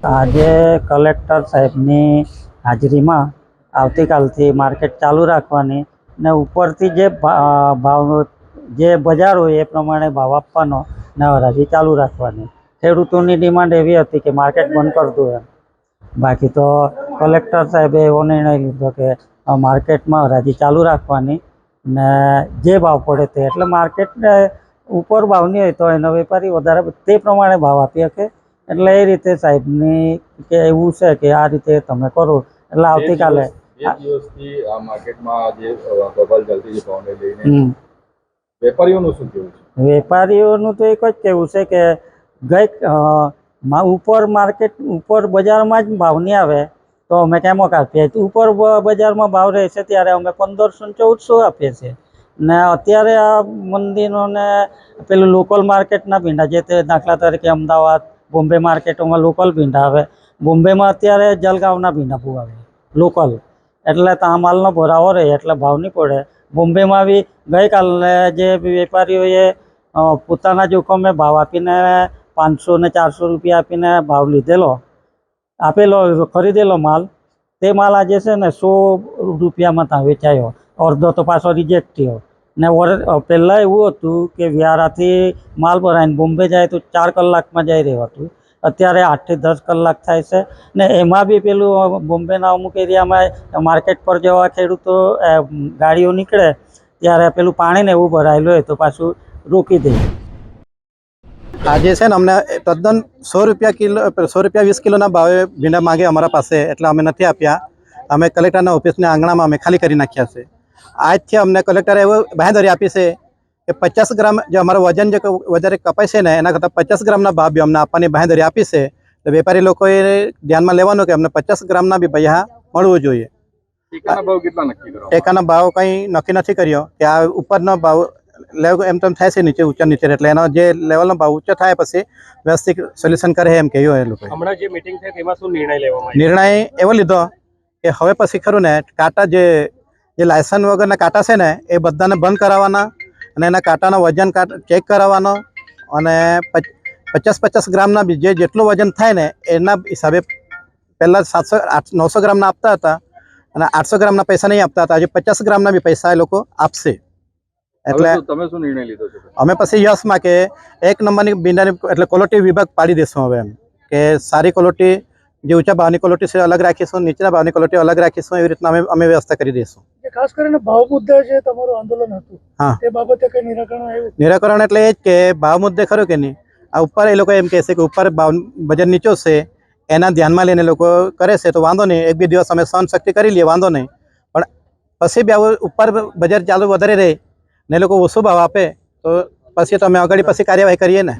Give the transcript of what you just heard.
આજે કલેક્ટર સાહેબની હાજરીમાં આવતીકાલથી માર્કેટ ચાલુ રાખવાની ને ઉપરથી જે ભાવનો જે બજાર હોય એ પ્રમાણે ભાવ આપવાનો ને હરાજી ચાલુ રાખવાની. ખેડૂતોની ડિમાન્ડ એવી હતી કે માર્કેટ બંધ કરી દો એમ. બાકી તો કલેક્ટર સાહેબે એવો નિર્ણય લીધો કે માર્કેટમાં હરાજી ચાલુ રાખવાની ને જે ભાવ પડે તે, એટલે માર્કેટ ઉપર ભાવની હોય તો એનો વેપારી વધારે તે પ્રમાણે ભાવ આપી શકે. એટલે એ રીતે સાહેબની કે એવું છે કે આ રીતે તમે કરો એટલે આવતીકાલે વેપારીઓનું શું કહેવું છે? વેપારીઓનું તો એક જ કહેવું છે કે ઉપર માર્કેટ ઉપર બજારમાં જ ભાવ નહીં આવે તો અમે કેમ આપીએ? ઉપર બજારમાં ભાવ રહેશે ત્યારે અમે 1500-1400 આપીએ છીએ ને અત્યારે આ મંદિરોને પેલું લોકલ માર્કેટના ભીંડા, જે તે દાખલા તરીકે અમદાવાદ બોમ્બે માર્કેટોમાં લોકલ ભીંડા આવે. બોમ્બેમાં અત્યારે જલગાંવના ભીંડા આવે લોકલ, એટલે ત્યાં માલનો ભરાવો રહે એટલે ભાવ નહીં પડે. બોમ્બેમાં બી ગઈકાલે જે વેપારીઓએ પોતાના જોખમે ભાવ આપીને 500 ને 400 રૂપિયા આપીને ભાવ આપેલો ખરીદેલો માલ, તે માલ આજે છે ને 100 રૂપિયામાં ત્યાં વેચાયો. અડધો તો પાછો રિજેક્ટ થયો ને પહેલાં એવું હતું કે વ્યારાથી માલ ભરાઈને બોમ્બે જાય તો 4 કલાકમાં જઈ રહ્યું હતું. અત્યારે 8 થી 10 કલાક થાય છે ને એમાં બી પેલું બોમ્બેના અમુક એરિયામાં માર્કેટ પર જવા ખેડૂતો ગાડીઓ નીકળે ત્યારે પેલું પાણીને એવું ભરાયેલું હોય તો પાછું રોકી દે. આજે છે ને અમને તદ્દન 100 રૂપિયા કિલો, 100 રૂપિયા 20 કિલોના ભાવે ભીંડા માગે અમારા પાસે, એટલે અમે નથી આપ્યા. અમે કલેક્ટરના ઓફિસના આંગણામાં અમે ખાલી કરી નાખ્યા છે. આજથી અમને કલેક્ટરે એવું બાંહેધરી આપી છે કે 50 ગ્રામ જે અમારું વજન જે વધારે કપાય છે ને એના કરતાં 50 ગ્રામના ભાવ બી અમને આપવાની બાંહેધરી આપી છે. તો વેપારી લોકોએ ધ્યાનમાં લેવાનું કે અમને 50 ગ્રામના બી પૈસા મળવું જોઈએ. ટેકાના ભાવ કેટલા નક્કી કરવા? ટેકાના ભાવ કંઈ નક્કી નથી કર્યો કે આ ઉપરનો ભાવ લેવ એમ તેમ થાય છે, નીચે ઊંચા નીચે, એટલે એનો જે લેવલનો ભાવ ઊંચો થાય પછી વ્યવસ્થિત સોલ્યુશન કરે એમ કહ્યું એ લોકો. હમણાં જે મીટિંગ થઈ તેમાં શું નિર્ણય લેવામાં આવ્યો? નિર્ણય એવો લીધો કે હવે પછી ખરું ને કાંટા જે લાયસન્સ વગરના કાંટા છે ને એ બધાને બંધ કરાવવાના અને એના કાંટાનો વજન ચેક કરાવવાનો અને 50-50 ગ્રામના બી જેટલું વજન થાય ને એના હિસાબે પહેલાં 900 ગ્રામના આપતા હતા અને 800 ગ્રામના પૈસા નહીં આપતા હતા. આજે 50 ગ્રામના બી પૈસા એ લોકો આપશે. એટલે તમે શું નિર્ણય લીધો છે? અમે પછી યસમાં કે 1 નંબરની ભીંડાની એટલે ક્વોલિટી વિભાગ પાડી દઈશું હવે, એમ કે સારી ક્વોલિટી, જે ઊંચા ભાવની ક્વોલિટી છે અલગ રાખીશું, નીચેના ભાવની ક્વોલિટી અલગ રાખીશું. એવી રીતના અમે વ્યવસ્થા કરી દઈશું. ખાસ કરીને ભાવ મુદ્દે જે તમારું આંદોલન હતું, હા, તે બાબતે કઈ નિરાકરણ આવ્યું? નિરાકરણ એટલે એ જ કે ભાવ મુદ્દે ખરું કે નહીં, આ ઉપર એ લોકો એમ કહે છે કે ઉપર ભાવ બજાર નીચો છે એના ધ્યાનમાં લઈને લોકો કરે છે તો વાંધો નહીં, 1-2 દિવસ અમે સહનશક્તિ કરી લઈએ, વાંધો નહીં. પણ પછી બી આવું ઉપર બજાર ચાલુ વધારે રહે ને એ લોકો ઓછો ભાવ આપે તો પછી તો અમે આગળ પછી કાર્યવાહી કરીએ ને.